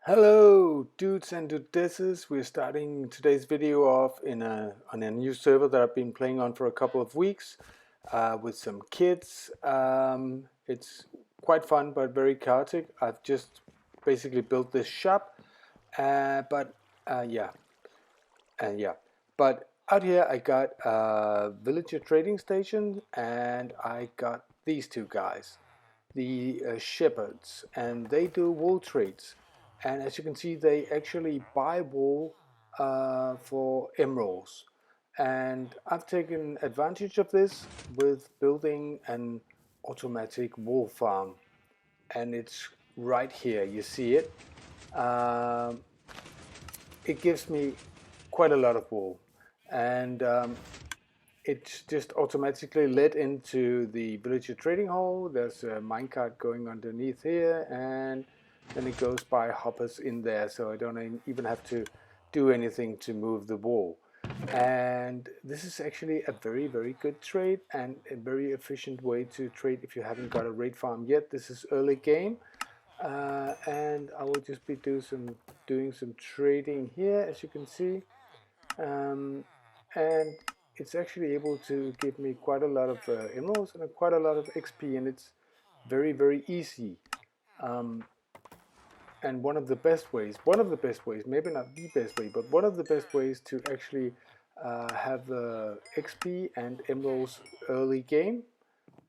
Hello dudes and dudesses. We're starting today's video off on a new server that I've been playing on for a couple of weeks with some kids. It's quite fun but very chaotic. I've just basically built this shop, but yeah, and yeah. But out here I got a villager trading station, and I got these two guys, the shepherds, and they do wool trades. And as you can see, they actually buy wool for emeralds. And I've taken advantage of this with building an automatic wool farm. And it's right here, you see it. Um, it gives me quite a lot of wool. And it's just automatically led into the villager trading hall. There's a minecart going underneath here, and then it goes by hoppers in there, so I don't even have to do anything to move the wall. And this is actually a very, very good trade and a very efficient way to trade if you haven't got a raid farm yet. This is early game, and I will just be doing some trading here, as you can see. And it's actually able to give me quite a lot of emeralds and quite a lot of XP, and it's very, very easy. Um, and one of the best ways, maybe not the best way, but one of the best ways to actually have XP and emeralds early game.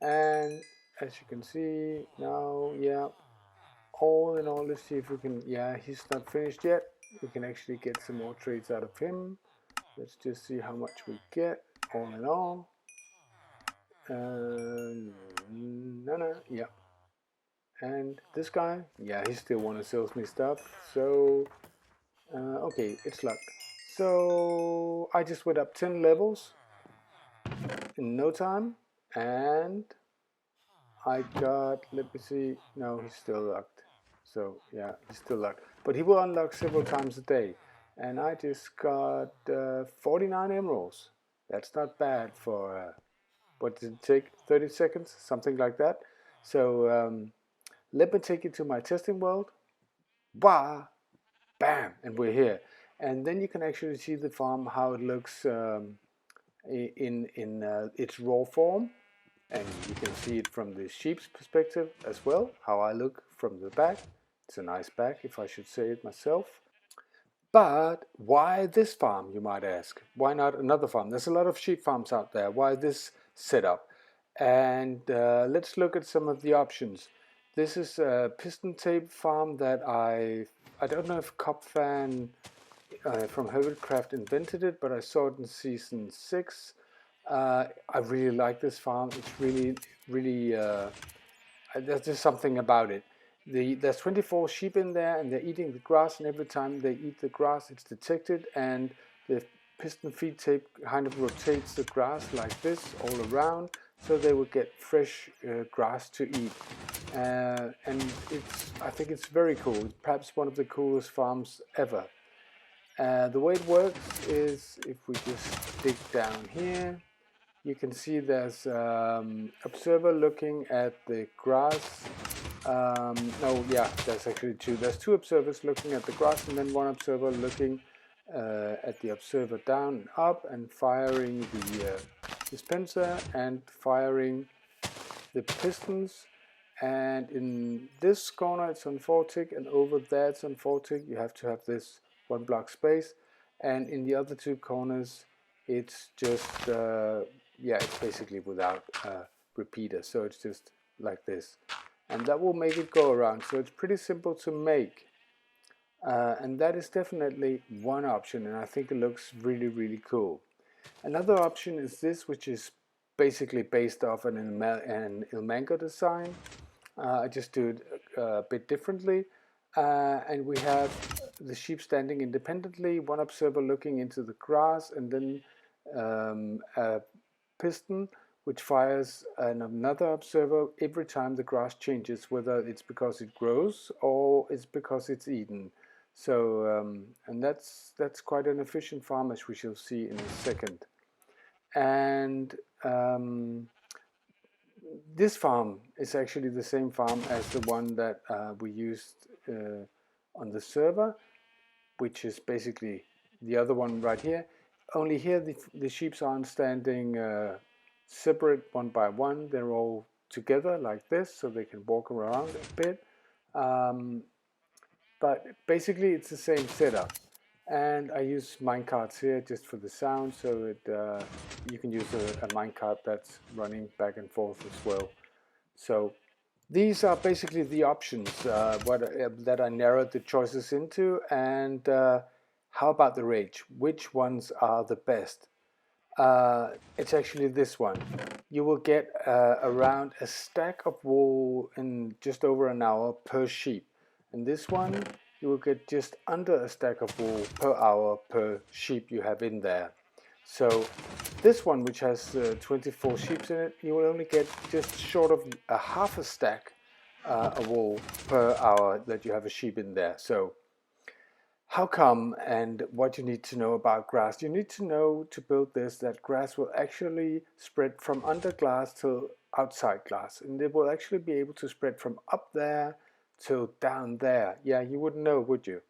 And as you can see now, yeah, all in all, let's see if we can, yeah, he's not finished yet. We can actually get some more trades out of him. Let's just see how much we get all in all. No, yeah. And this guy, yeah, he still want to sell me stuff. So, okay, it's luck. So I just went up 10 levels in no time, and I got, let me see, no, he's still locked. So yeah, he's still locked. But he will unlock several times a day. And I just got 49 emeralds. That's not bad for, what did it take, 30 seconds? Something like that. So let me take you to my testing world. Bah, bam, and we're here. And then you can actually see the farm, how it looks in its raw form. And you can see it from the sheep's perspective as well, how I look from the back. It's a nice back, if I should say it myself. But why this farm, you might ask? Why not another farm? There's a lot of sheep farms out there. Why this setup? And let's look at some of the options. This is a piston tape farm that I don't know if Copfan from Hermitcraft invented it, but I saw it in season 6. I really like this farm. It's really, there's just something about it. There's 24 sheep in there, and they're eating the grass, and every time they eat the grass, it's detected, and the piston feed tape kind of rotates the grass like this all around, so they will get fresh grass to eat. And I think it's very cool. It's perhaps one of the coolest farms ever. The way it works is, if we just dig down here, you can see there's observer looking at the grass. No, yeah, there's actually two. There's two observers looking at the grass, and then one observer looking at the observer down and up, and firing the dispenser and firing the pistons. And in this corner it's on 4 tick, and over there it's on 4 tick. You have to have this 1 block space, and in the other two corners it's just yeah, it's basically without repeater, so it's just like this, and that will make it go around. So it's pretty simple to make, and that is definitely one option, and I think it looks really cool. Another option is this, which is basically based off an Ilmango design. I just do it a bit differently, and we have the sheep standing independently, one observer looking into the grass, and then a piston which fires another observer every time the grass changes, whether it's because it grows or it's because it's eaten. So and that's quite an efficient farm, as we shall see in a second. And this farm is actually the same farm as the one that we used on the server, which is basically the other one right here. Only here the sheep aren't standing separate one by one. They're all together like this, so they can walk around a bit. But basically it's the same setup. And I use minecarts here just for the sound, so you can use a minecart that's running back and forth as well. So these are basically the options that I narrowed the choices into. And how about the range? Which ones are the best? It's actually this one. You will get around a stack of wool in just over an hour per sheep. And this one, you will get just under a stack of wool per hour per sheep you have in there. So this one, which has 24 sheep in it, you will only get just short of a half a stack of wool per hour that you have a sheep in there. So how come, and what you need to know about grass? You need to know to build this that grass will actually spread from under glass to outside glass, and it will actually be able to spread from up there to down there. Yeah, you wouldn't know, would you?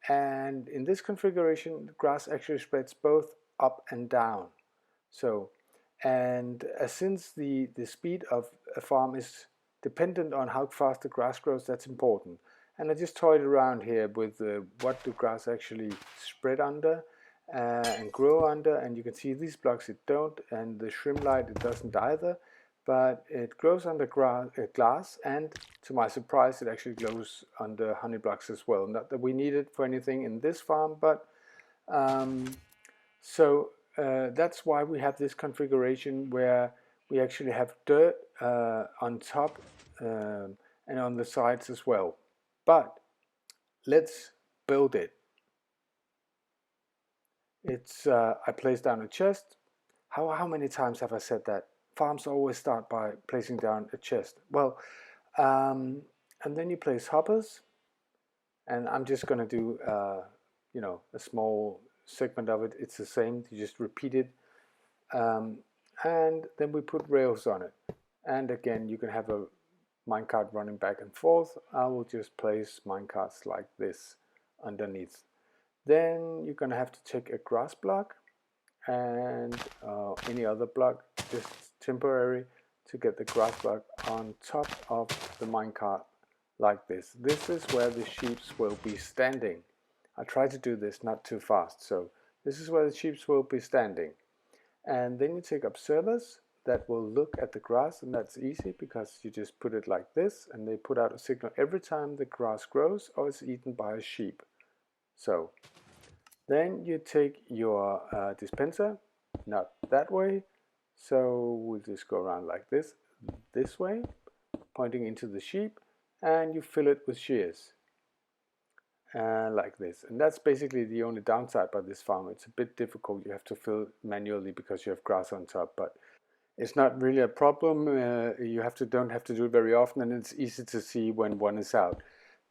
And in this configuration, the grass actually spreads both up and down. So, and since the speed of a farm is dependent on how fast the grass grows, that's important. And I just toyed around here with what the grass actually spread under and grow under. And you can see these blocks it don't, and the shrimplight it doesn't either. But it grows under glass, and to my surprise, it actually grows under honey blocks as well. Not that we need it for anything in this farm, but that's why we have this configuration where we actually have dirt on top and on the sides as well. But let's build it. I placed down a chest. How many times have I said that? Farms always start by placing down a chest. Well, and then you place hoppers, and I'm just going to do a small segment of it. It's the same. You just repeat it, and then we put rails on it. And again, you can have a minecart running back and forth. I will just place minecarts like this underneath. Then you're going to have to take a grass block and any other block, just temporary, to get the grass block on top of the minecart like this. This is where the sheep will be standing. I try to do this not too fast. So this is where the sheep will be standing. And then you take observers that will look at the grass, and that's easy because you just put it like this, and they put out a signal every time the grass grows or is eaten by a sheep. So then you take your dispenser, not that way, so we'll just go around like this way, pointing into the sheep, and you fill it with shears. Like this. And that's basically the only downside by this farm. It's a bit difficult. You have to fill manually because you have grass on top, but it's not really a problem. You don't have to do it very often, and it's easy to see when one is out.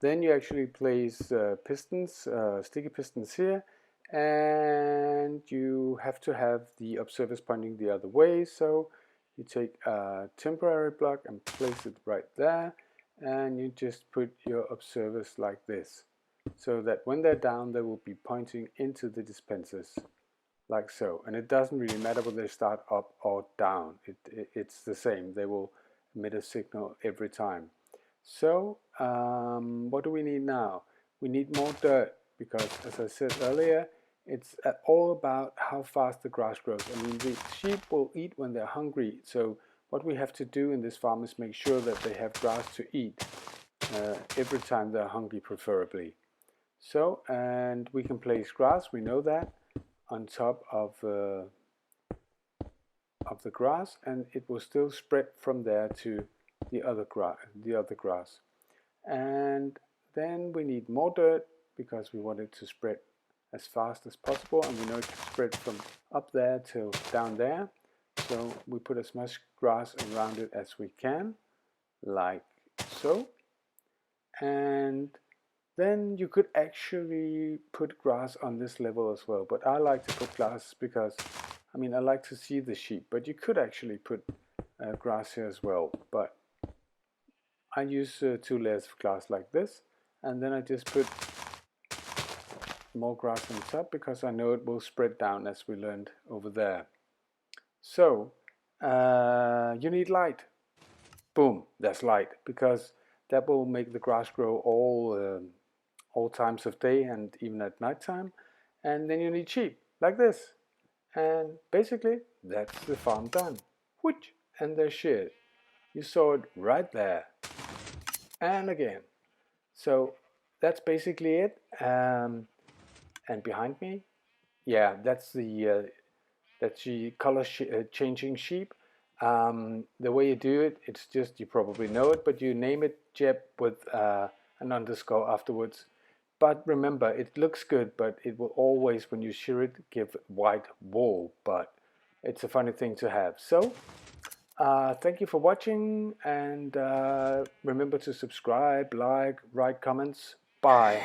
Then you actually place pistons, sticky pistons here, and you have to have the observers pointing the other way. So you take a temporary block and place it right there, and you just put your observers like this, so that when they're down, they will be pointing into the dispensers, like so. And it doesn't really matter whether they start up or down. It's the same. They will emit a signal every time. So what do we need now? We need more dirt, because as I said earlier, it's all about how fast the grass grows. I mean, the sheep will eat when they're hungry. So what we have to do in this farm is make sure that they have grass to eat every time they're hungry, preferably. So, and we can place grass, we know that, on top of the grass, and it will still spread from there to the other grass. And then we need more dirt because we want it to spread as fast as possible, and we know it can spread from up there till down there. So we put as much grass around it as we can, like so. And then you could actually put grass on this level as well, but I like to put grass because, I mean, I like to see the sheep, but you could actually put grass here as well. But I use 2 layers of grass like this, and then I just put more grass on the top because I know it will spread down as we learned over there. So you need light. Boom, that's light, because that will make the grass grow all times of day and even at night time. And then you need sheep like this, and basically that's the farm done. Whoosh, and they're sheared. You saw it right there, and again. So that's basically it. And behind me, yeah, that's the color changing sheep. The way you do it, it's just, you probably know it, but you name it Jeb with an underscore afterwards. But remember, it looks good, but it will always, when you shear it, give white wool. But it's a funny thing to have. So thank you for watching, and remember to subscribe, like, write comments. Bye.